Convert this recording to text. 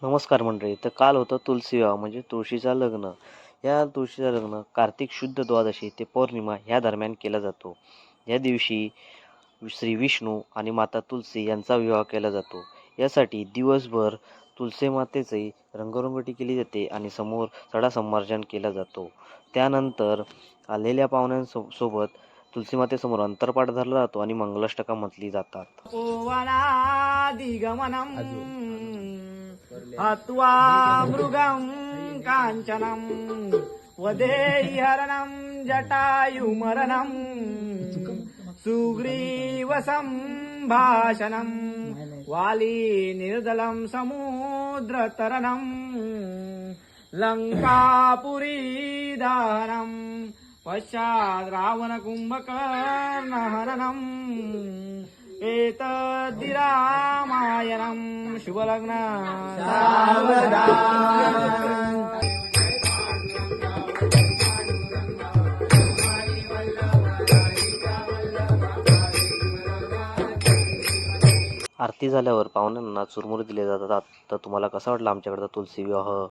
नमस्कार मंडळी. तर काल होतं तुलसी विवाह म्हणजे तुळशीचं लग्न. या तुळशीचं लग्न कार्तिक शुद्ध द्वादशी ते पौर्णिमा ह्या दरम्यान केला जातो. या दिवशी श्री विष्णू आणि माता तुलसी यांचा विवाह केला जातो. यासाठी दिवसभर तुलसी मातेची रंगरंगोटी केली जाते आणि समोर सडा संमार्जन केला जातो. त्यानंतर आलेल्या पाहुण्यांसोबत तुलसी मातेसमोर अंतरपाठ धरला जातो आणि मंगलाष्टका म्हटली जातात. पोवनादिगमनम् हत्वा मृगं काञ्चनम् वदेहरणं जटायुमरणं सुग्रीवसम्भाषणं वाली निर्दलं समुद्रतरणं लङ्कापुरी दहनं पश्चात् रावणकुम्भकर्णहरणम् एतद्धि रामायणं शुभलग्न आरती झाल्यावर पाहुण्यांना चुरमुरे दिले जातात. तर तुम्हाला कसा वाटला आमच्याकडचा तुलसी विवाह?